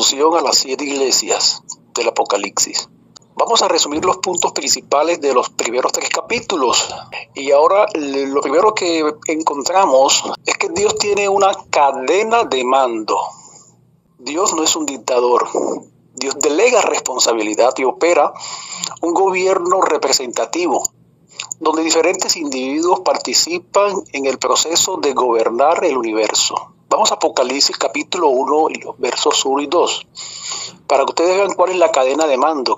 introducción a las 7 iglesias del Apocalipsis. Vamos a resumir los puntos principales de los primeros 3 capítulos. Y ahora lo primero que encontramos es que Dios tiene una cadena de mando. Dios no es un dictador. Dios delega responsabilidad y opera un gobierno representativo, donde diferentes individuos participan en el proceso de gobernar el universo. Vamos a Apocalipsis capítulo 1 y los versos 1 y 2, para que ustedes vean cuál es la cadena de mando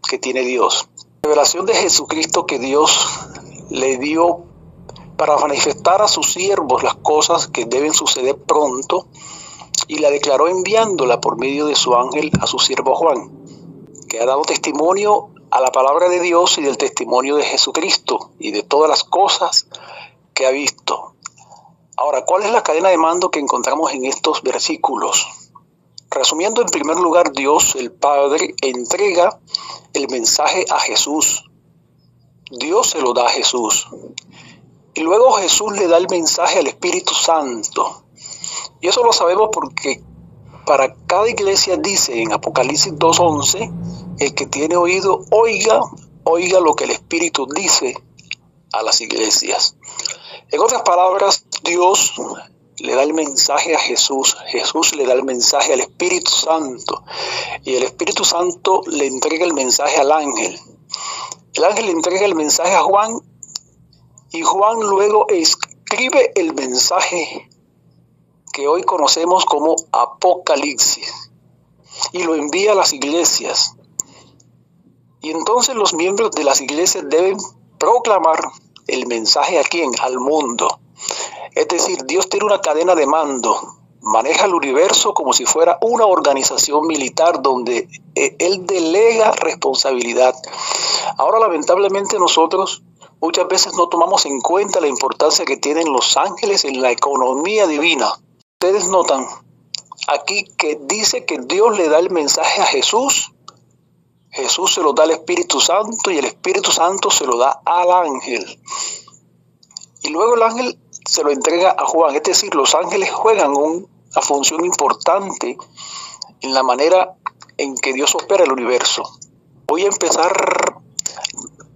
que tiene Dios. La revelación de Jesucristo que Dios le dio para manifestar a sus siervos las cosas que deben suceder pronto, y la declaró enviándola por medio de su ángel a su siervo Juan, que ha dado testimonio a la palabra de Dios y del testimonio de Jesucristo y de todas las cosas que ha visto. Ahora, ¿cuál es la cadena de mando que encontramos en estos versículos? Resumiendo, en primer lugar, Dios, el Padre, entrega el mensaje a Jesús. Dios se lo da a Jesús. Y luego Jesús le da el mensaje al Espíritu Santo. Y eso lo sabemos porque para cada iglesia dice en Apocalipsis 2:11, el que tiene oído, oiga lo que el Espíritu dice a las iglesias. En otras palabras, Dios le da el mensaje a Jesús, Jesús le da el mensaje al Espíritu Santo, y el Espíritu Santo le entrega el mensaje al ángel. El ángel le entrega el mensaje a Juan, y Juan luego escribe el mensaje que hoy conocemos como Apocalipsis, y lo envía a las iglesias. Y entonces los miembros de las iglesias deben proclamar el mensaje ¿a quién? Al mundo. Es decir, Dios tiene una cadena de mando, maneja el universo como si fuera una organización militar donde Él delega responsabilidad. Ahora, lamentablemente, nosotros muchas veces no tomamos en cuenta la importancia que tienen los ángeles en la economía divina. Ustedes notan aquí que dice que Dios le da el mensaje a Jesús, Jesús se lo da al Espíritu Santo y el Espíritu Santo se lo da al ángel. Y luego el ángel se lo entrega a Juan. Es decir, los ángeles juegan una función importante en la manera en que Dios opera el universo. Voy a empezar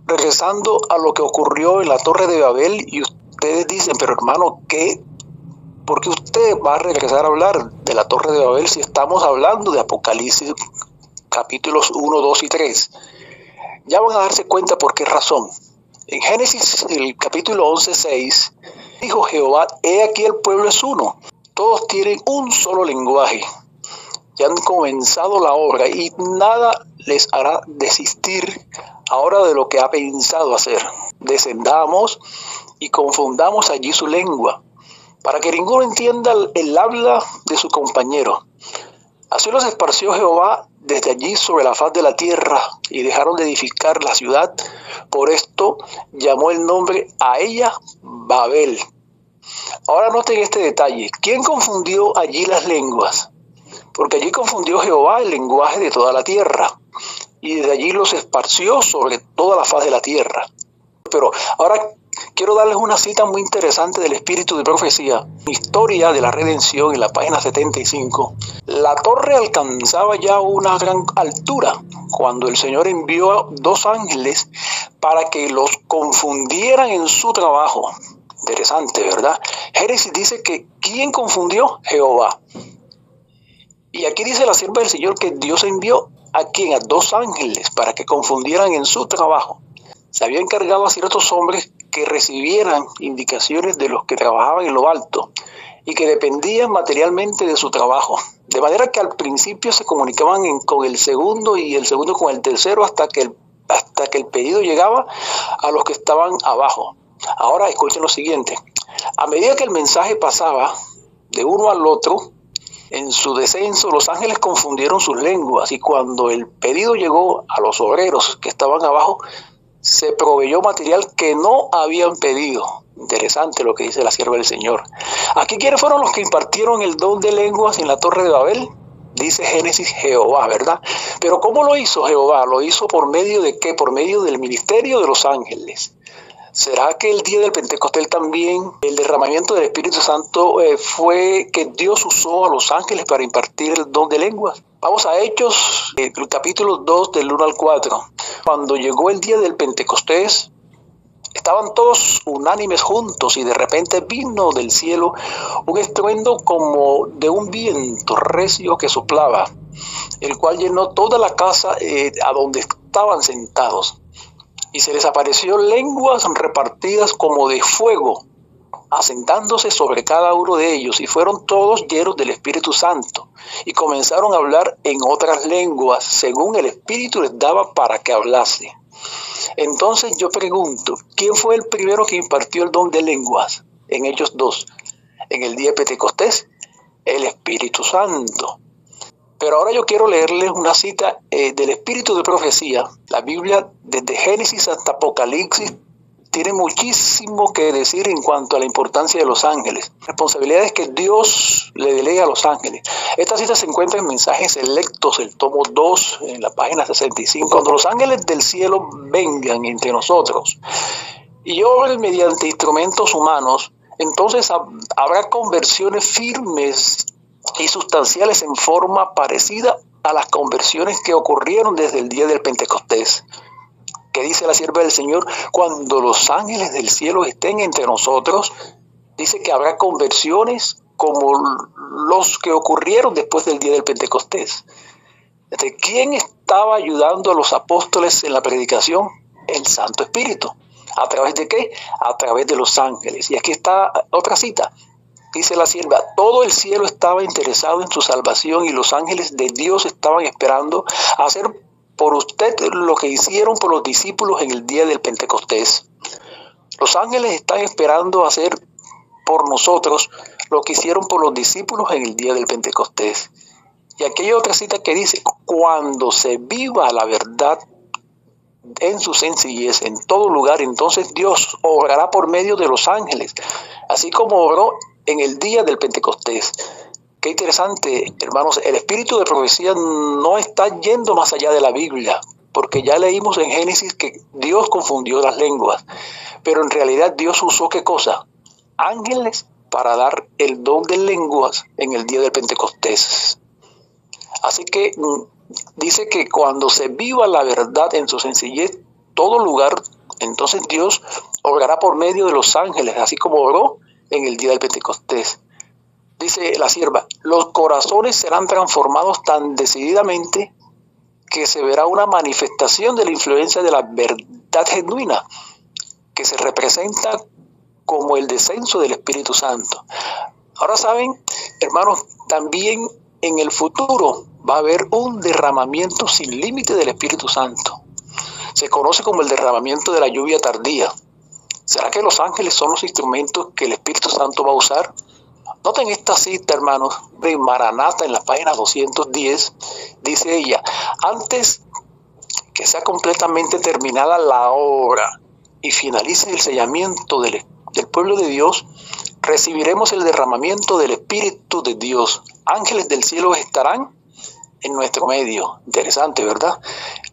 regresando a lo que ocurrió en la Torre de Babel, y ustedes dicen, pero hermano, ¿por qué usted va a regresar a hablar de la Torre de Babel si estamos hablando de Apocalipsis capítulos 1, 2 y 3? Ya van a darse cuenta por qué razón. En Génesis, el capítulo 11, 6, dijo Jehová, he aquí el pueblo es uno, todos tienen un solo lenguaje, ya han comenzado la obra y nada les hará desistir ahora de lo que ha pensado hacer. Descendamos y confundamos allí su lengua, para que ninguno entienda el habla de su compañero. Así los esparció Jehová desde allí sobre la faz de la tierra, y dejaron de edificar la ciudad. Por esto llamó el nombre a ella Babel. Ahora noten este detalle. ¿Quién confundió allí las lenguas? Porque allí confundió Jehová el lenguaje de toda la tierra, y desde allí los esparció sobre toda la faz de la tierra. Pero ahora quiero darles una cita muy interesante del Espíritu de Profecía, Historia de la Redención, en la página 75. La torre alcanzaba ya una gran altura cuando el Señor envió 2 ángeles para que los confundieran en su trabajo. Interesante, ¿verdad? Génesis dice que ¿quién confundió? Jehová. Y aquí dice la sierva del Señor que Dios envió ¿a quién? A 2 ángeles para que confundieran en su trabajo. Se había encargado a ciertos hombres que recibieran indicaciones de los que trabajaban en lo alto y que dependían materialmente de su trabajo. De manera que al principio se comunicaban con el segundo y el segundo con el tercero hasta que el pedido llegaba a los que estaban abajo. Ahora escuchen lo siguiente. A medida que el mensaje pasaba de uno al otro, en su descenso los ángeles confundieron sus lenguas, y cuando el pedido llegó a los obreros que estaban abajo, se proveyó material que no habían pedido. Interesante lo que dice la sierva del Señor. Aquí, ¿quiénes fueron los que impartieron el don de lenguas en la Torre de Babel? Dice Génesis, Jehová, ¿verdad? Pero ¿cómo lo hizo Jehová? ¿Lo hizo por medio de qué? Por medio del ministerio de los ángeles. ¿Será que el día del Pentecostés también el derramamiento del Espíritu Santo fue que Dios usó a los ángeles para impartir el don de lenguas? Vamos a Hechos, el capítulo 2 del 1 al 4. Cuando llegó el día del Pentecostés, estaban todos unánimes juntos y de repente vino del cielo un estruendo como de un viento recio que soplaba, el cual llenó toda la casa a donde estaban sentados. Y se les apareció lenguas repartidas como de fuego, asentándose sobre cada uno de ellos, y fueron todos llenos del Espíritu Santo, y comenzaron a hablar en otras lenguas, según el Espíritu les daba para que hablase. Entonces yo pregunto, ¿quién fue el primero que impartió el don de lenguas? En Hechos 2, en el día de Pentecostés, el Espíritu Santo. Pero ahora yo quiero leerles una cita del Espíritu de Profecía. La Biblia, desde Génesis hasta Apocalipsis, tiene muchísimo que decir en cuanto a la importancia de los ángeles, responsabilidades que Dios le delega a los ángeles. Esta cita se encuentra en Mensajes Selectos, el tomo 2, en la página 65. Cuando los ángeles del cielo vengan entre nosotros y obren mediante instrumentos humanos, entonces habrá conversiones firmes y sustanciales en forma parecida a las conversiones que ocurrieron desde el día del Pentecostés. Que dice la sierva del Señor, cuando los ángeles del cielo estén entre nosotros, dice que habrá conversiones como los que ocurrieron después del día del Pentecostés. ¿De quién estaba ayudando a los apóstoles en la predicación? El Santo Espíritu. ¿A través de qué? A través de los ángeles. Y aquí está otra cita. Dice la sierva, todo el cielo estaba interesado en su salvación y los ángeles de Dios estaban esperando hacer por usted lo que hicieron por los discípulos en el día del Pentecostés. Los ángeles están esperando hacer por nosotros lo que hicieron por los discípulos en el día del Pentecostés. Y aquí hay otra cita que dice, cuando se viva la verdad en su sencillez en todo lugar, entonces Dios obrará por medio de los ángeles, así como obró en el día del Pentecostés. Qué interesante, hermanos, el espíritu de profecía no está yendo más allá de la Biblia, porque ya leímos en Génesis que Dios confundió las lenguas, pero en realidad Dios usó ¿qué cosa? Ángeles para dar el don de lenguas en el día del Pentecostés. Así que dice que cuando se viva la verdad en su sencillez, todo lugar, entonces Dios obrará por medio de los ángeles, así como obró en el día del Pentecostés. Dice la sierva, los corazones serán transformados tan decididamente que se verá una manifestación de la influencia de la verdad genuina, que se representa como el descenso del Espíritu Santo. Ahora saben, hermanos, también en el futuro va a haber un derramamiento sin límite del Espíritu Santo. Se conoce como el derramamiento de la lluvia tardía. ¿Será que los ángeles son los instrumentos que el Espíritu Santo va a usar? Noten esta cita, hermanos, de Maranata en la página 210. Dice ella, antes que sea completamente terminada la obra y finalice el sellamiento del pueblo de Dios, recibiremos el derramamiento del Espíritu de Dios. Ángeles del cielo estarán en nuestro medio. Interesante, ¿verdad?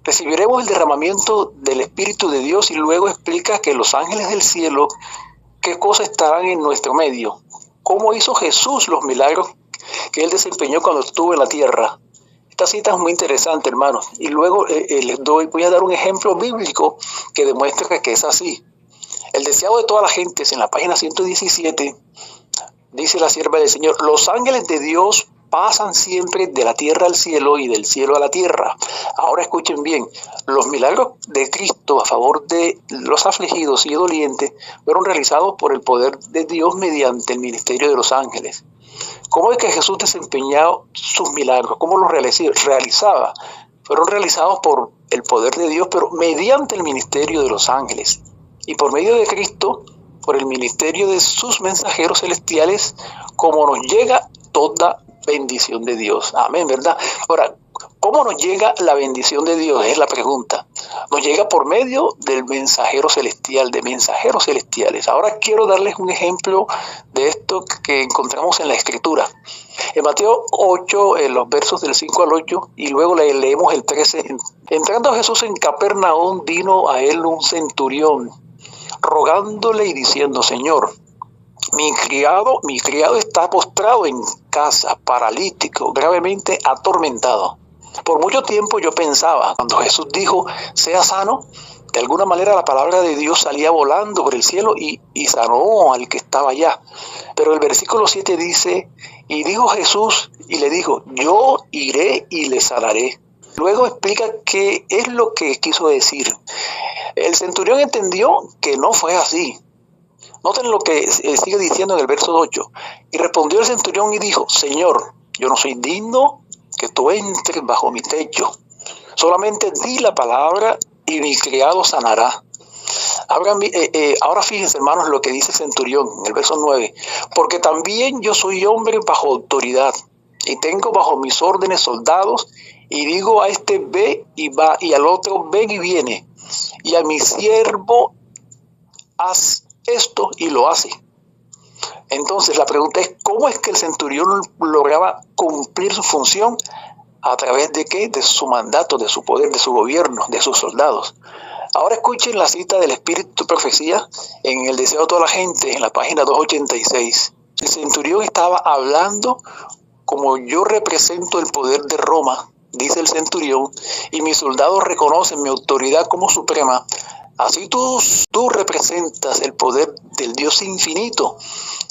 Recibiremos el derramamiento del Espíritu de Dios y luego explica que los ángeles del cielo, ¿qué cosas estarán en nuestro medio? ¿Cómo hizo Jesús los milagros que él desempeñó cuando estuvo en la tierra? Esta cita es muy interesante, hermanos. Y luego voy a dar un ejemplo bíblico que demuestra que es así. El deseado de todas las gentes, en la página 117, dice la sierva del Señor, los ángeles de Dios pasan siempre de la tierra al cielo y del cielo a la tierra. Ahora escuchen bien, los milagros de Cristo a favor de los afligidos y dolientes fueron realizados por el poder de Dios mediante el ministerio de los ángeles. ¿Cómo es que Jesús desempeñaba sus milagros? ¿Cómo los realizaba? Fueron realizados por el poder de Dios, pero mediante el ministerio de los ángeles. Y por medio de Cristo, por el ministerio de sus mensajeros celestiales, como nos llega toda bendición de Dios. Amén, ¿verdad? Ahora, ¿cómo nos llega la bendición de Dios? Es la pregunta. Nos llega por medio del mensajero celestial, de mensajeros celestiales. Ahora quiero darles un ejemplo de esto que encontramos en la Escritura. En Mateo 8, en los versos del 5 al 8, y luego leemos el 13. Entrando Jesús en Capernaum, vino a él un centurión, rogándole y diciendo, Señor, mi criado está postrado en casa, paralítico, gravemente atormentado. Por mucho tiempo yo pensaba, cuando Jesús dijo, sea sano, de alguna manera la palabra de Dios salía volando por el cielo y sanó al que estaba allá. Pero el versículo 7 dice, y dijo Jesús y le dijo, yo iré y le sanaré. Luego explica qué es lo que quiso decir. El centurión entendió que no fue así. Noten lo que sigue diciendo en el verso 8. Y respondió el centurión y dijo, Señor, yo no soy digno que tú entres bajo mi techo. Solamente di la palabra y mi criado sanará. Ahora fíjense, hermanos, lo que dice el centurión en el verso 9. Porque también yo soy hombre bajo autoridad y tengo bajo mis órdenes soldados y digo a este ve y va y al otro ven y viene y a mi siervo haz esto y lo hace. Entonces la pregunta es, ¿cómo es que el centurión lograba cumplir su función? ¿A través de qué? De su mandato, de su poder, de su gobierno, de sus soldados. Ahora escuchen la cita del Espíritu de Profecía en el Deseo de toda la gente, en la página 286. El centurión estaba hablando como yo represento el poder de Roma, dice el centurión, y mis soldados reconocen mi autoridad como suprema. Así tú representas el poder del Dios infinito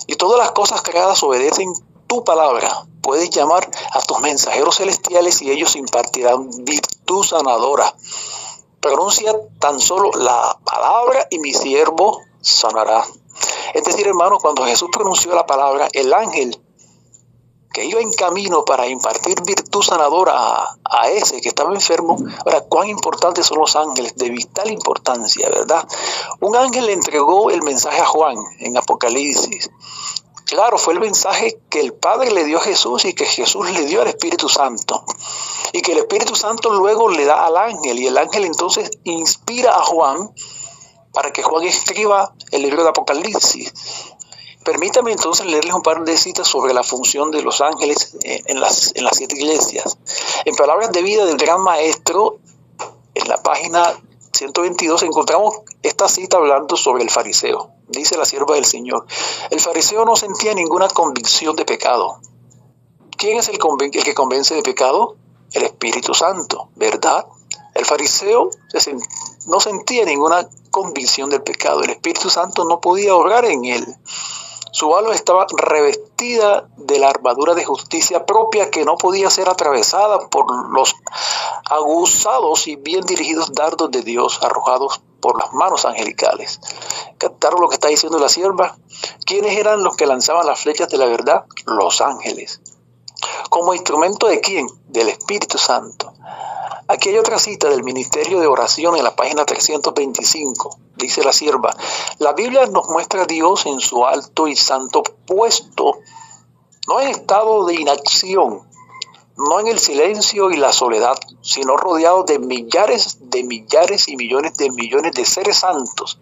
y todas las cosas creadas obedecen tu palabra. Puedes llamar a tus mensajeros celestiales y ellos impartirán virtud sanadora. Pronuncia tan solo la palabra y mi siervo sanará. Es decir, hermano, cuando Jesús pronunció la palabra, el ángel que iba en camino para impartir virtud sanadora a ese que estaba enfermo. Ahora, cuán importantes son los ángeles, de vital importancia, ¿verdad? Un ángel le entregó el mensaje a Juan en Apocalipsis. Claro, fue el mensaje que el Padre le dio a Jesús y que Jesús le dio al Espíritu Santo. Y que el Espíritu Santo luego le da al ángel, y el ángel entonces inspira a Juan para que Juan escriba el libro de Apocalipsis. Permítame entonces leerles un par de citas sobre la función de los ángeles en las 7 iglesias. En Palabras de Vida del Gran Maestro, en la página 122, encontramos esta cita hablando sobre el fariseo. Dice la sierva del Señor, el fariseo no sentía ninguna convicción de pecado. ¿Quién es el que convence de pecado? El Espíritu Santo, ¿verdad? El fariseo no sentía ninguna convicción del pecado. El Espíritu Santo no podía obrar en él. Su alma estaba revestida de la armadura de justicia propia que no podía ser atravesada por los aguzados y bien dirigidos dardos de Dios arrojados por las manos angelicales. ¿Captaron lo que está diciendo la sierva? ¿Quiénes eran los que lanzaban las flechas de la verdad? Los ángeles. ¿Como instrumento de quién? Del Espíritu Santo. Aquí hay otra cita del Ministerio de Oración en la página 325. Dice la sierva, la Biblia nos muestra a Dios en su alto y santo puesto, no en estado de inacción, no en el silencio y la soledad, sino rodeado de millares y millones de seres santos,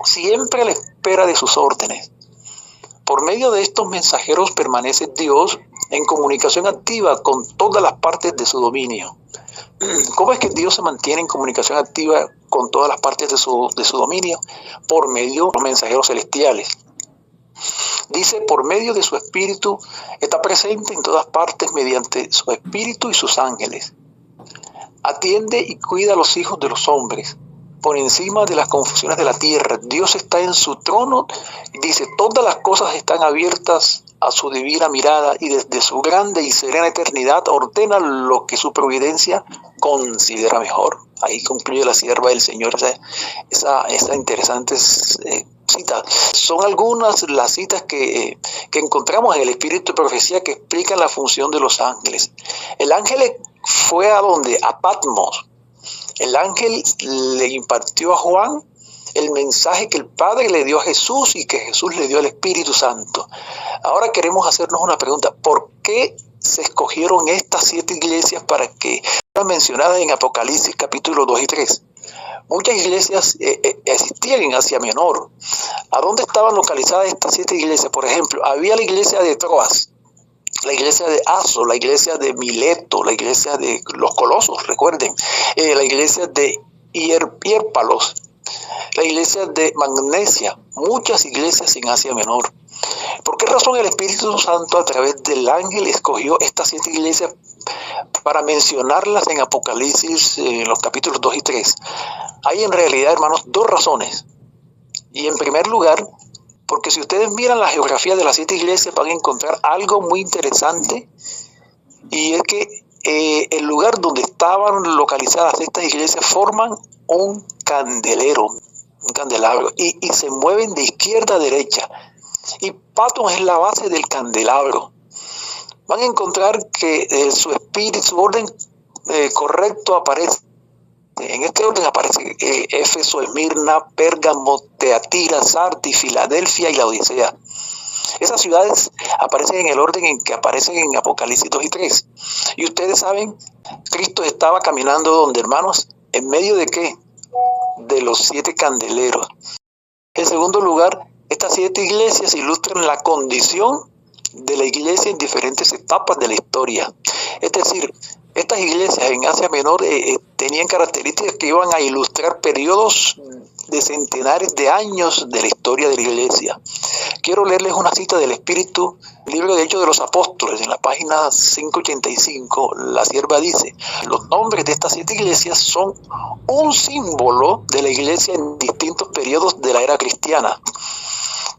siempre a la espera de sus órdenes. Por medio de estos mensajeros permanece Dios en comunicación activa con todas las partes de su dominio. ¿Cómo es que Dios se mantiene en comunicación activa con todas las partes de su dominio? Por medio de los mensajeros celestiales. Dice, por medio de su espíritu, está presente en todas partes mediante su espíritu y sus ángeles. Atiende y cuida a los hijos de los hombres. Por encima de las confusiones de la tierra, Dios está en su trono. Dice, todas las cosas están abiertas a su divina mirada y desde su grande y serena eternidad ordena lo que su providencia considera mejor. Ahí concluye la sierva del Señor esa interesante cita. Son algunas las citas que encontramos en el Espíritu de Profecía que explican la función de los ángeles. El ángel fue a donde? A Patmos. El ángel le impartió a Juan el mensaje que el Padre le dio a Jesús y que Jesús le dio al Espíritu Santo. Ahora queremos hacernos una pregunta. ¿Por qué se escogieron estas 7 iglesias para que fueran mencionadas en Apocalipsis capítulo 2 y 3? Muchas iglesias existían en Asia Menor. ¿A dónde estaban localizadas estas 7 iglesias? Por ejemplo, había la iglesia de Troas, la iglesia de Aso, la iglesia de Mileto, la iglesia de los Colosos, recuerden, la iglesia de Hierpalos, La iglesia de Magnesia, muchas iglesias en Asia Menor. ¿Por qué razón el Espíritu Santo a través del ángel escogió estas 7 iglesias para mencionarlas en Apocalipsis, los capítulos 2 y 3? Hay en realidad, hermanos, 2 razones. Y en primer lugar, porque si ustedes miran la geografía de las 7 iglesias van a encontrar algo muy interesante, y es que el lugar donde estaban localizadas estas iglesias forman un candelabro, y se mueven de izquierda a derecha. Y Patmos es la base del candelabro. Van a encontrar que su espíritu, su orden correcto aparece. En este orden aparece Éfeso, Esmirna, Pérgamo, Teatira, Sardis, Filadelfia y la Odisea. Esas ciudades aparecen en el orden en que aparecen en Apocalipsis 2 y 3. Y ustedes saben, Cristo estaba caminando donde, hermanos, ¿en medio de qué? De los 7 candeleros. En segundo lugar, estas 7 iglesias ilustran la condición de la iglesia en diferentes etapas de la historia. Es decir, estas iglesias en Asia Menor tenían características que iban a ilustrar periodos de centenares de años de la historia de la iglesia. Quiero leerles una cita del Espíritu, libro de Hechos de los Apóstoles, en la página 585. La sierva dice: los nombres de estas 7 iglesias son un símbolo de la iglesia en distintos periodos de la era cristiana.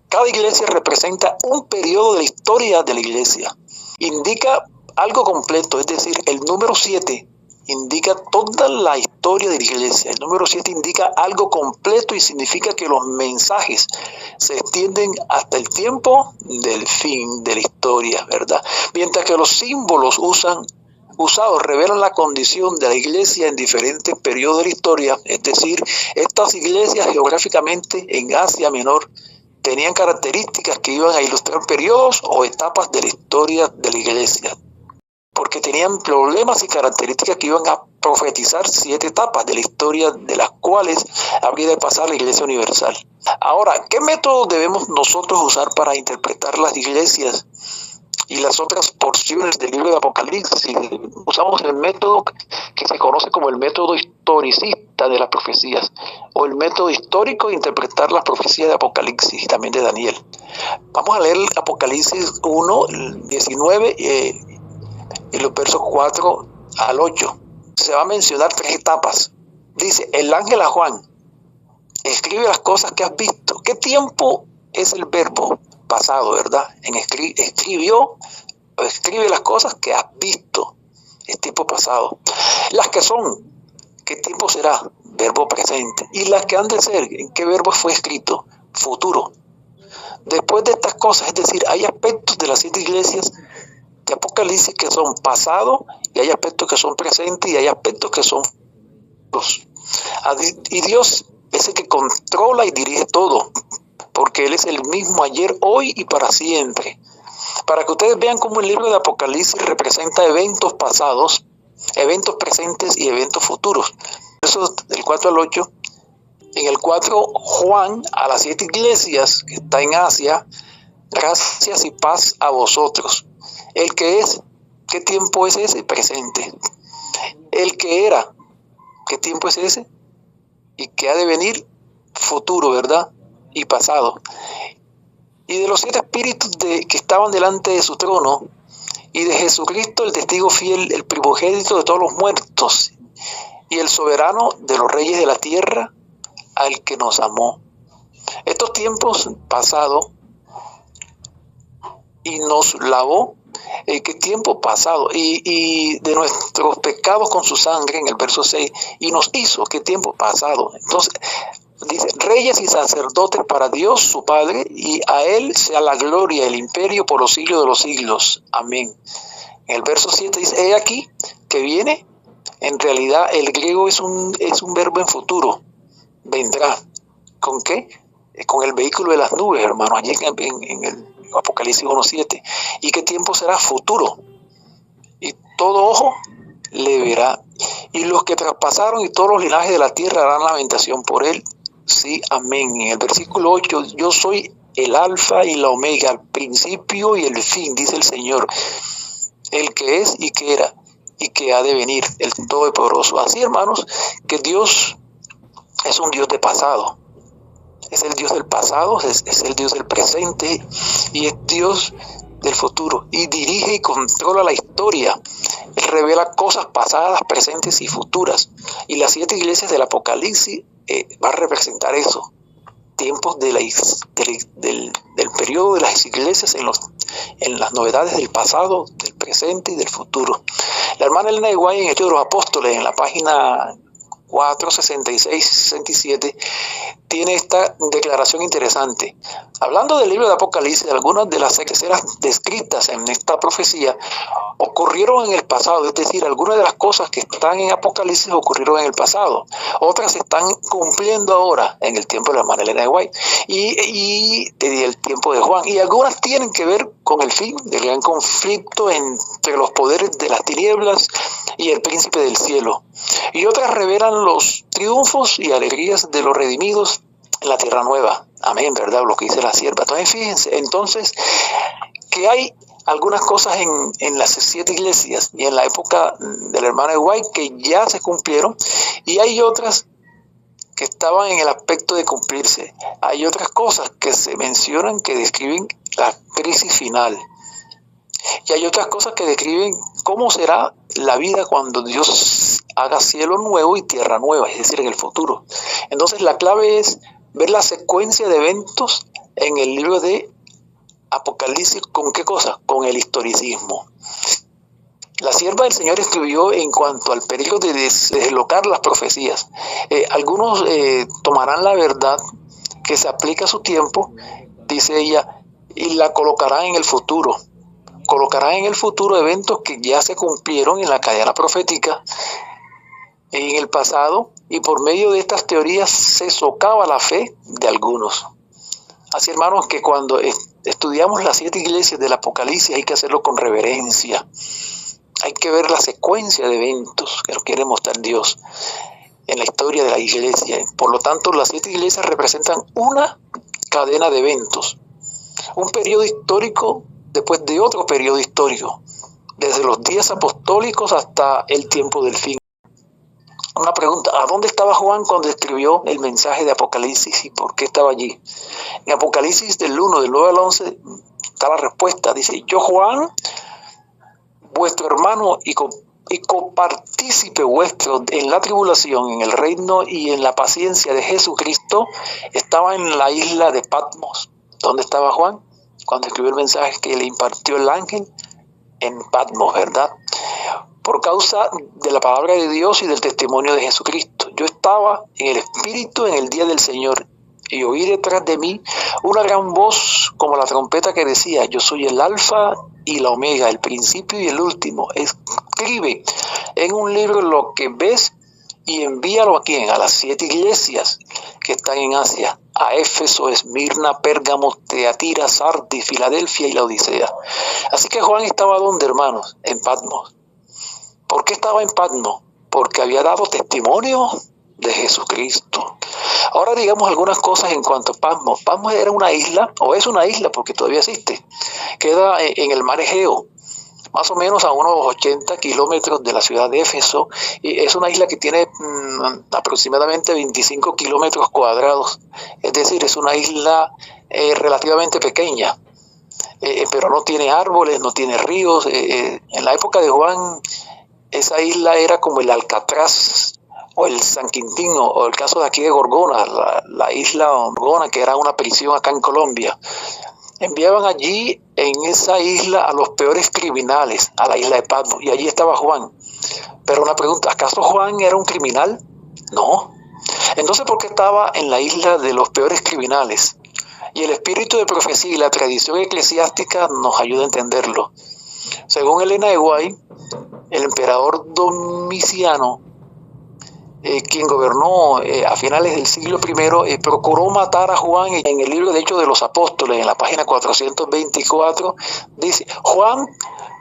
Cada iglesia representa un periodo de la historia de la iglesia. Indica algo completo, es decir, el número 7 indica toda la historia de la iglesia. El número 7 indica algo completo y significa que los mensajes se extienden hasta el tiempo del fin de la historia, ¿verdad? Mientras que los símbolos usados revelan la condición de la iglesia en diferentes periodos de la historia, es decir, estas iglesias geográficamente en Asia Menor tenían características que iban a ilustrar periodos o etapas de la historia de la iglesia, porque tenían problemas y características que iban a profetizar 7 etapas de la historia de las cuales habría de pasar la Iglesia Universal. Ahora, ¿qué método debemos nosotros usar para interpretar las iglesias y las otras porciones del libro de Apocalipsis? Usamos el método que se conoce como el método historicista de las profecías, o el método histórico de interpretar las profecías de Apocalipsis y también de Daniel. Vamos a leer Apocalipsis 1, 19 y los versos 4 al 8. Se va a mencionar 3 etapas. Dice: el ángel a Juan: escribe las cosas que has visto. ¿Qué tiempo es el verbo pasado, verdad? Escribió, o escribe las cosas que has visto. Es tiempo pasado. Las que son, ¿qué tiempo será? Verbo presente. Y las que han de ser, ¿en qué verbo fue escrito? Futuro. Después de estas cosas, es decir, hay aspectos de las 7 iglesias de Apocalipsis que son pasados, y hay aspectos que son presentes, y hay aspectos que son futuros. Y Dios es el que controla y dirige todo, porque Él es el mismo ayer, hoy y para siempre. Para que ustedes vean cómo el libro de Apocalipsis representa eventos pasados, eventos presentes y eventos futuros. Eso del 4 al 8. En el 4, Juan a las 7 iglesias que está en Asia: gracias y paz a vosotros. El que es, ¿qué tiempo es ese? Presente. El que era, ¿qué tiempo es ese? Y que ha de venir, futuro, ¿verdad? Y pasado. Y de los 7 espíritus que estaban delante de su trono, y de Jesucristo, el testigo fiel, el primogénito de todos los muertos, y el soberano de los reyes de la tierra, al que nos amó. Estos tiempos pasados, y nos lavó. ¿Qué tiempo pasado? Y de nuestros pecados con su sangre, en el verso 6, y nos hizo, ¿qué tiempo pasado? Entonces, dice: reyes y sacerdotes para Dios su Padre, y a Él sea la gloria, el imperio por los siglos de los siglos. Amén. En el verso 7 dice: he aquí que viene. En realidad, el griego es un verbo en futuro. Vendrá. ¿Con qué? Con el vehículo de las nubes, hermano, allí en el Apocalipsis 1:7. ¿Y qué tiempo será? Futuro. Y todo ojo le verá. Y los que traspasaron y todos los linajes de la tierra harán lamentación por él. Sí, amén. En el versículo 8, yo soy el alfa y la omega, el principio y el fin, dice el Señor, el que es y que era y que ha de venir, el Todopoderoso. Así, hermanos, que Dios es un Dios de pasado. Es el Dios del pasado, es el Dios del presente y es Dios del futuro. Y dirige y controla la historia. Él revela cosas pasadas, presentes y futuras. Y las 7 iglesias del Apocalipsis va a representar eso. Tiempos del periodo de las iglesias en las novedades del pasado, del presente y del futuro. La hermana Elena de White en Hechos de los Apóstoles, en la página 466 y 67, tiene esta declaración interesante. Hablando del libro de Apocalipsis, algunas de las escenas descritas en esta profecía ocurrieron en el pasado, es decir, algunas de las cosas que están en Apocalipsis ocurrieron en el pasado, otras se están cumpliendo ahora en el tiempo de la hermana Elena de White y el tiempo de Juan, y algunas tienen que ver con el fin del gran conflicto entre los poderes de las tinieblas y el príncipe del cielo, y otras revelan los triunfos y alegrías de los redimidos en la tierra nueva. Amén, ¿verdad? Lo que dice la sierva. Entonces, fíjense, entonces, que hay algunas cosas en las 7 iglesias y en la época de la hermana de White que ya se cumplieron, y hay otras que estaban en el aspecto de cumplirse. Hay otras cosas que se mencionan que describen la crisis final. Y hay otras cosas que describen cómo será la vida cuando Dios haga cielo nuevo y tierra nueva, es decir, en el futuro. Entonces la clave es ver la secuencia de eventos en el libro de Apocalipsis. ¿Con qué cosa? Con el historicismo. La sierva del Señor escribió en cuanto al peligro de deslocar las profecías. Algunos tomarán la verdad que se aplica a su tiempo, dice ella, y la colocarán en el futuro. Colocarán en el futuro eventos que ya se cumplieron en la cadena profética en el pasado, y por medio de estas teorías se socava la fe de algunos. Así, hermanos, que cuando estudiamos las 7 iglesias del Apocalipsis hay que hacerlo con reverencia. Hay que ver la secuencia de eventos que nos quiere mostrar Dios en la historia de la iglesia. Por lo tanto, las 7 iglesias representan una cadena de eventos, un periodo histórico después de otro periodo histórico, desde los días apostólicos hasta el tiempo del fin. Una pregunta: ¿a dónde estaba Juan cuando escribió el mensaje de Apocalipsis y por qué estaba allí? En Apocalipsis del 1, del 9 al 11, está la respuesta. Dice: yo, Juan, vuestro hermano y copartícipe vuestro en la tribulación, en el reino y en la paciencia de Jesucristo, estaba en la isla de Patmos. ¿Dónde estaba Juan cuando escribió el mensaje que le impartió el ángel? En Patmos, ¿verdad? Por causa de la palabra de Dios y del testimonio de Jesucristo. Yo estaba en el Espíritu en el día del Señor, y oí detrás de mí una gran voz como la trompeta que decía: yo soy el Alfa y la Omega, el principio y el último. Escribe en un libro lo que ves y envíalo a ¿quién? A las 7 iglesias que están en Asia: a Éfeso, Esmirna, Pérgamo, Teatira, Sardis, Filadelfia y Laodicea. Así que Juan estaba ¿dónde, hermanos? En Patmos. ¿Por qué estaba en Patmos? Porque había dado testimonio de Jesucristo. Ahora digamos algunas cosas en cuanto a Patmos. Patmos era una isla, o es una isla porque todavía existe. Queda en el mar Egeo, más o menos a unos 80 kilómetros de la ciudad de Éfeso. Y es una isla que tiene aproximadamente 25 kilómetros cuadrados. Es decir, es una isla relativamente pequeña. Pero no tiene árboles, no tiene ríos. En la época de Juan, esa isla era como el Alcatraz o el San Quintín, o el caso de aquí de Gorgona, la isla Gorgona, que era una prisión acá en Colombia. Enviaban allí, en esa isla, a los peores criminales, a la isla de Patmos, y allí estaba Juan. Pero una pregunta: ¿acaso Juan era un criminal? No. Entonces, ¿por qué estaba en la isla de los peores criminales? Y el espíritu de profecía y la tradición eclesiástica nos ayuda a entenderlo. Según Elena de White, el emperador Domiciano, quien gobernó a finales del siglo I, procuró matar a Juan. En el libro de Hechos de los Apóstoles, en la página 424, dice: Juan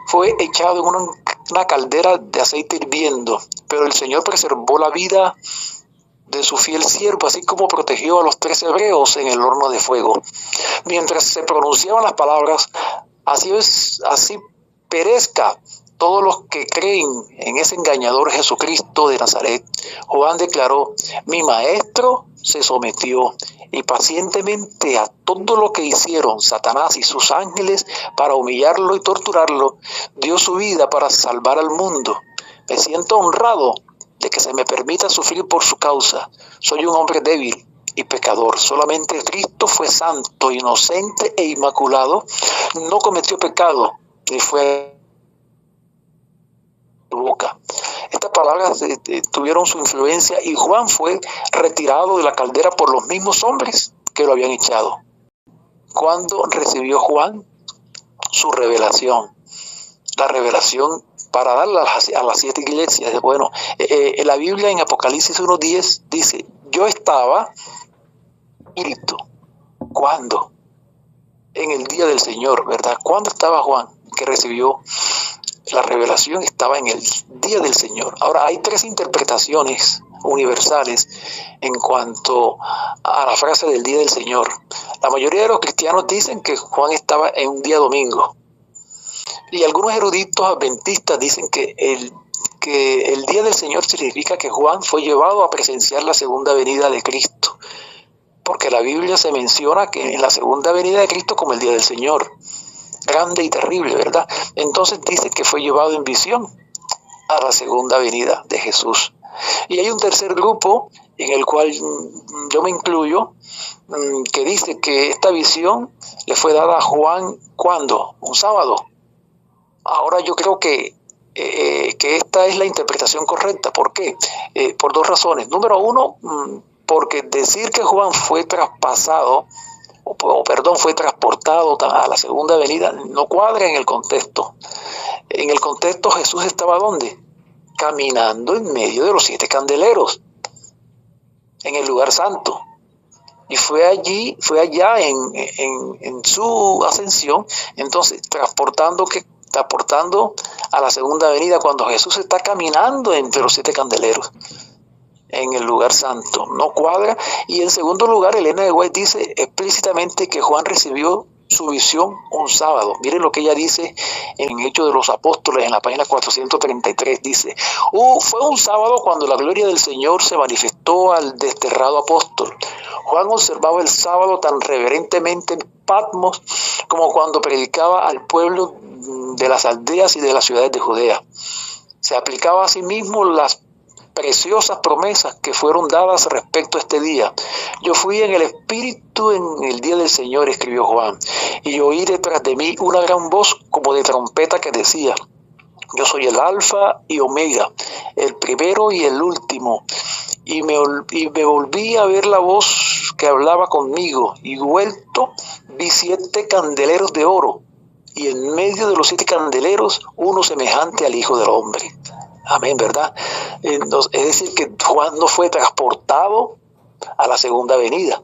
fue echado en una caldera de aceite hirviendo, pero el Señor preservó la vida de su fiel siervo, así como protegió a los 3 hebreos en el horno de fuego. Mientras se pronunciaban las palabras: así perezca todos los que creen en ese engañador Jesucristo de Nazaret. Juan declaró: mi maestro se sometió y pacientemente a todo lo que hicieron Satanás y sus ángeles para humillarlo y torturarlo, dio su vida para salvar al mundo. Me siento honrado de que se me permita sufrir por su causa. Soy un hombre débil y pecador. Solamente Cristo fue santo, inocente e inmaculado. No cometió pecado ni fue boca. Estas palabras tuvieron su influencia y Juan fue retirado de la caldera por los mismos hombres que lo habían echado. ¿Cuándo recibió Juan su revelación? La revelación para darla a las 7 iglesias. Bueno, en la Biblia en Apocalipsis 1:10 dice: yo estaba espíritu. ¿Cuándo? En el día del Señor, ¿verdad? ¿Cuándo estaba Juan que recibió la revelación? Estaba en el día del Señor. Ahora, hay 3 interpretaciones universales en cuanto a la frase del día del Señor. La mayoría de los cristianos dicen que Juan estaba en un día domingo. Y algunos eruditos adventistas dicen que el día del Señor significa que Juan fue llevado a presenciar la segunda venida de Cristo. Porque la Biblia se menciona que en la segunda venida de Cristo como el día del Señor. Grande y terrible, ¿verdad? Entonces dice que fue llevado en visión a la segunda venida de Jesús. Y hay un tercer grupo, en el cual yo me incluyo, que dice que esta visión le fue dada a Juan, ¿cuándo? Un sábado. Ahora yo creo que esta es la interpretación correcta. ¿Por qué? Por 2 razones. Número 1, porque decir que Juan fue traspasado, fue transportado a la segunda venida, no cuadra en el contexto. En el contexto, Jesús estaba ¿dónde? Caminando en medio de los 7 candeleros, en el lugar santo. Y fue allá en su ascensión, entonces transportando a la segunda venida, cuando Jesús está caminando entre los 7 candeleros en el lugar santo. No cuadra. Y en segundo lugar, Elena de White dice explícitamente que Juan recibió su visión un sábado. Miren lo que ella dice en Hechos de los Apóstoles, en la página 433. Dice: fue un sábado cuando la gloria del Señor se manifestó al desterrado apóstol. Juan observaba el sábado tan reverentemente en Patmos como cuando predicaba al pueblo de las aldeas y de las ciudades de Judea. Se aplicaba a sí mismo las preciosas promesas que fueron dadas respecto a este día. Yo fui en el Espíritu en el día del Señor, escribió Juan, y oí detrás de mí una gran voz como de trompeta que decía: yo soy el Alfa y Omega, el primero y el último. Y me volví a ver la voz que hablaba conmigo, y vuelto vi 7 candeleros de oro, y en medio de los 7 candeleros uno semejante al Hijo del Hombre. Amén, ¿verdad? Entonces, es decir, que Juan no fue transportado a la segunda venida.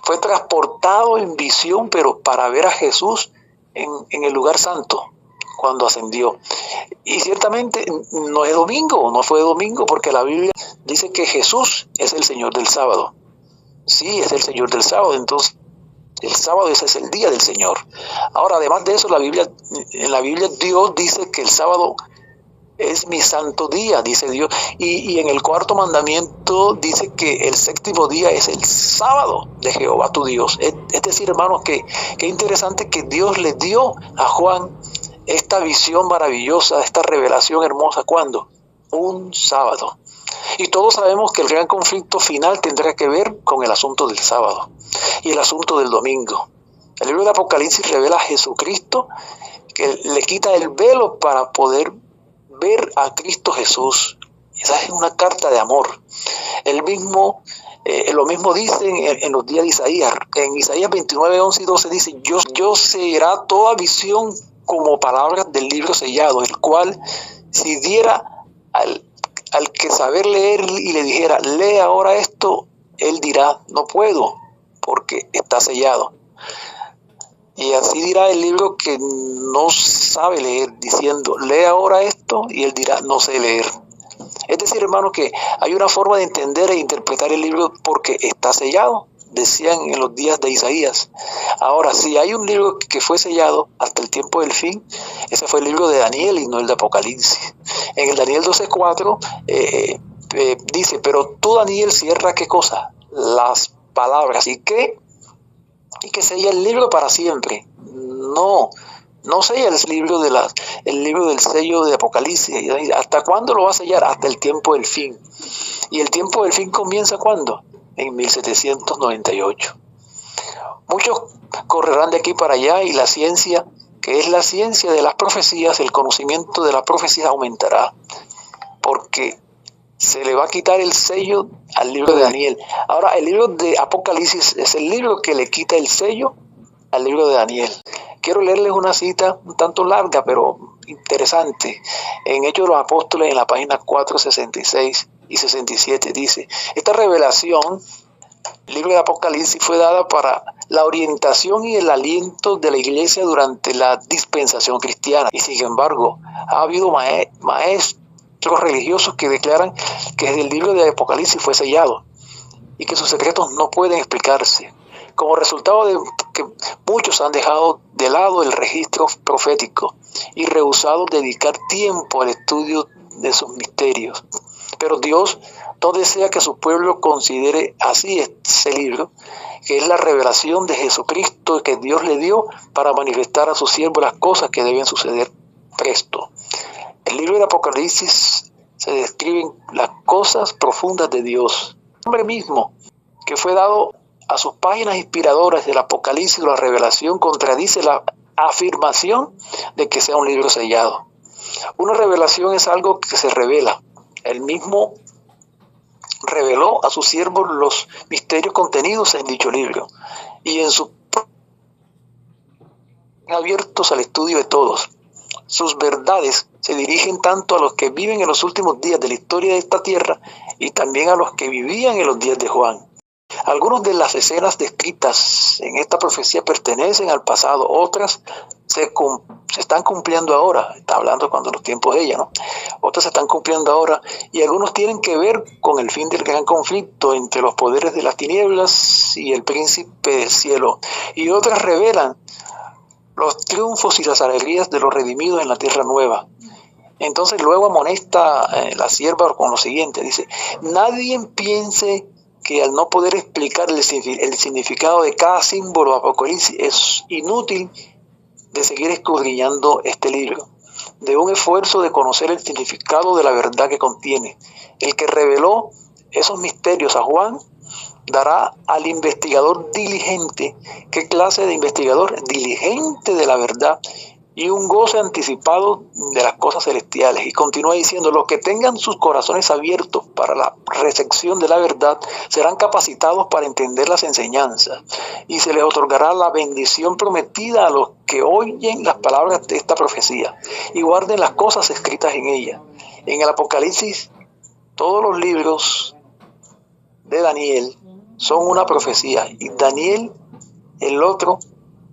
Fue transportado en visión, pero para ver a Jesús en el lugar santo, cuando ascendió. Y ciertamente no fue domingo, porque la Biblia dice que Jesús es el Señor del sábado. Sí, es el Señor del sábado, entonces el sábado ese es el día del Señor. Ahora, además de eso, en la Biblia Dios dice que el sábado es mi santo día, dice Dios. Y en el 4º mandamiento dice que el 7º día es el sábado de Jehová tu Dios. Es decir, hermanos, que interesante que Dios le dio a Juan esta visión maravillosa, esta revelación hermosa. ¿Cuándo? Un sábado. Y todos sabemos que el gran conflicto final tendrá que ver con el asunto del sábado y el asunto del domingo. El libro de Apocalipsis revela a Jesucristo, que le quita el velo para poder ver a Cristo Jesús. Esa es una carta de amor. Lo mismo dice en los días de Isaías. En Isaías 29, 11 y 12 dice: yo será toda visión como palabras del libro sellado, el cual si diera al que saber leer y le dijera: lee ahora esto, él dirá: no puedo, porque está sellado. Y así dirá el libro que no sabe leer, diciendo: lee ahora esto, y él dirá: no sé leer. Es decir, hermano, que hay una forma de entender e interpretar el libro porque está sellado. decían en los días de Isaías. Ahora, si hay un libro que fue sellado hasta el tiempo del fin, ese fue el libro de Daniel y no el de Apocalipsis. En el Daniel 12:4 dice, pero tú, Daniel, cierra ¿qué cosa? Las palabras. ¿Y qué? Y que sella el libro para siempre. No sella el libro del sello de Apocalipsis. ¿Hasta cuándo lo va a sellar? Hasta el tiempo del fin. ¿Y el tiempo del fin comienza cuándo? En 1798. Muchos correrán de aquí para allá y la ciencia, que es la ciencia de las profecías, el conocimiento de las profecías aumentará, porque se le va a quitar el sello al libro de Daniel. Ahora, el libro de Apocalipsis es el libro que le quita el sello al libro de Daniel. Quiero leerles una cita un tanto larga, pero interesante. En Hechos de los Apóstoles, en la página 466 y 67, dice, esta revelación, el libro de Apocalipsis, fue dada para la orientación y el aliento de la iglesia durante la dispensación cristiana. Y sin embargo, ha habido maestros religiosos que declaran que el libro de Apocalipsis fue sellado y que sus secretos no pueden explicarse. Como resultado de que muchos han dejado de lado el registro profético y rehusado dedicar tiempo al estudio de sus misterios. Pero Dios no desea que su pueblo considere así ese libro, que es la revelación de Jesucristo que Dios le dio para manifestar a sus siervos las cosas que deben suceder presto. El libro de Apocalipsis se describen las cosas profundas de Dios. El nombre mismo que fue dado a sus páginas inspiradoras del Apocalipsis, la revelación contradice la afirmación de que sea un libro sellado. Una revelación es algo que se revela. Él mismo reveló a sus siervos los misterios contenidos en dicho libro y en sus abiertos al estudio de todos. Sus verdades se dirigen tanto a los que viven en los últimos días de la historia de esta tierra y también a los que vivían en los días de Juan. Algunas de las escenas descritas en esta profecía pertenecen al pasado, otras se están cumpliendo ahora. Está hablando cuando los tiempos de ella, ¿no? Otras se están cumpliendo ahora y algunos tienen que ver con el fin del gran conflicto entre los poderes de las tinieblas y el príncipe del cielo, y otras revelan los triunfos y las alegrías de los redimidos en la tierra nueva. Entonces luego amonesta la sierva con lo siguiente, dice, nadie piense que al no poder explicar el significado de cada símbolo apocalipsis es inútil de seguir escudriñando este libro, de un esfuerzo de conocer el significado de la verdad que contiene. El que reveló esos misterios a Juan dará al investigador diligente, ¿qué clase de investigador? Diligente de la verdad y un goce anticipado de las cosas celestiales. Y continúa diciendo, los que tengan sus corazones abiertos para la recepción de la verdad serán capacitados para entender las enseñanzas y se les otorgará la bendición prometida a los que oyen las palabras de esta profecía y guarden las cosas escritas en ella. En el Apocalipsis, todos los libros de Daniel son una profecía y Daniel, el otro,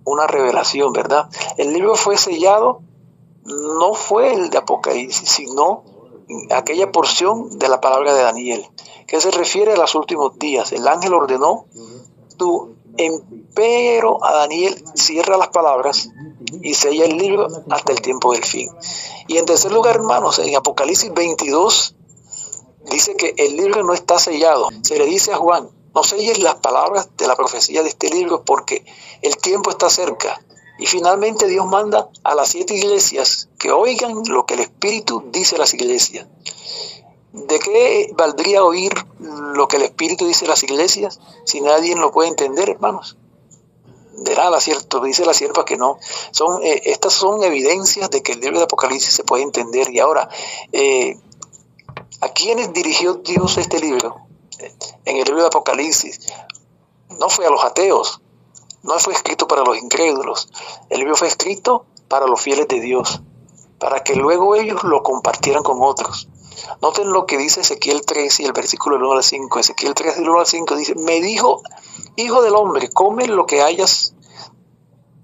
una revelación, ¿verdad? El libro fue sellado, no fue el de Apocalipsis, sino aquella porción de la palabra de Daniel, que se refiere a los últimos días. El ángel ordenó, tú, empero a Daniel, cierra las palabras y sella el libro hasta el tiempo del fin. Y en tercer lugar, hermanos, en Apocalipsis 22, dice que el libro no está sellado. Se le dice a Juan, no selles las palabras de la profecía de este libro porque el tiempo está cerca. Y finalmente Dios manda a las 7 iglesias que oigan lo que el Espíritu dice a las iglesias. ¿De qué valdría oír lo que el Espíritu dice a las iglesias si nadie lo puede entender, hermanos? De nada, ¿cierto? Dice la sierva que no. Estas son evidencias de que el libro de Apocalipsis se puede entender. Y ahora, ¿a quiénes dirigió Dios este libro? En el libro de Apocalipsis no fue a los ateos, no fue escrito para los incrédulos. El libro fue escrito para los fieles de Dios, para que luego ellos lo compartieran con otros. Noten lo que dice Ezequiel 3 y el versículo del 1 al 5. Ezequiel 3 del 1 al 5 dice, me dijo, hijo del hombre, come lo que hayas,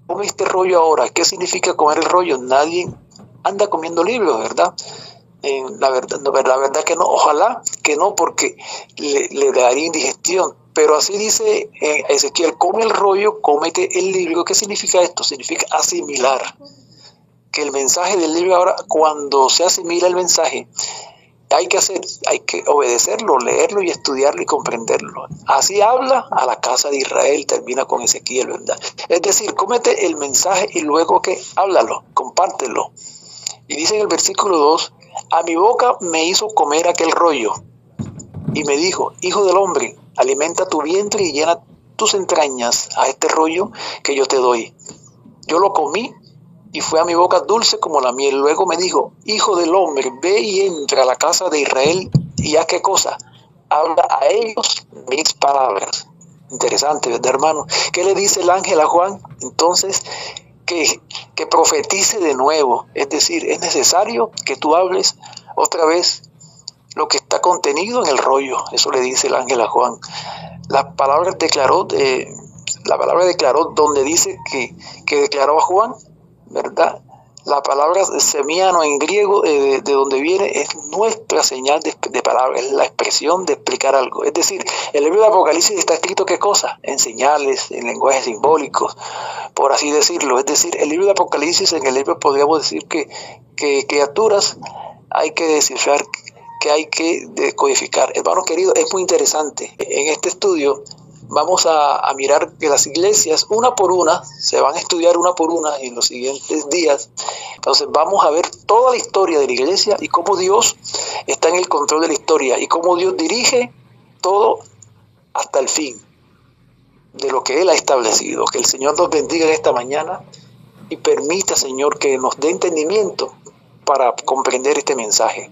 come este rollo ahora. ¿Qué significa comer el rollo? Nadie anda comiendo libros, ¿verdad? La verdad que no, ojalá que no, porque le daría indigestión. Pero así dice Ezequiel, come el rollo, cómete el libro. ¿Qué significa esto? Significa asimilar. Que el mensaje del libro ahora, cuando se asimila el mensaje, hay que obedecerlo, leerlo y estudiarlo y comprenderlo. Así habla a la casa de Israel, termina con Ezequiel, ¿verdad? Es decir, cómete el mensaje y luego que háblalo, compártelo. Y dice en el versículo 2, a mi boca me hizo comer aquel rollo y me dijo, hijo del hombre, alimenta tu vientre y llena tus entrañas a este rollo que yo te doy. Yo lo comí y fue a mi boca dulce como la miel. Luego me dijo, hijo del hombre, ve y entra a la casa de Israel y haz qué cosa, habla a ellos mis palabras. Interesante, ¿verdad, hermano? ¿Qué le dice el ángel a Juan? Entonces, que profetice de nuevo. Es decir, es necesario que tú hables otra vez lo que está contenido en el rollo. Eso le dice el ángel a Juan. La palabra declaró donde dice que declaró a Juan, ¿verdad? La palabra semiano en griego, de donde viene, es nuestra señal de palabra, es la expresión de explicar algo. Es decir, el libro de Apocalipsis está escrito ¿qué cosa? En señales, en lenguajes simbólicos, por así decirlo. Es decir, el libro de Apocalipsis, en el libro podríamos decir que criaturas hay que descifrar, que hay que decodificar. Hermanos queridos, es muy interesante. En este estudio vamos a mirar que las iglesias, una por una, se van a estudiar una por una en los siguientes días. Entonces vamos a ver toda la historia de la iglesia y cómo Dios está en el control de la historia y cómo Dios dirige todo hasta el fin de lo que Él ha establecido. Que el Señor nos bendiga en esta mañana y permita, Señor, que nos dé entendimiento para comprender este mensaje.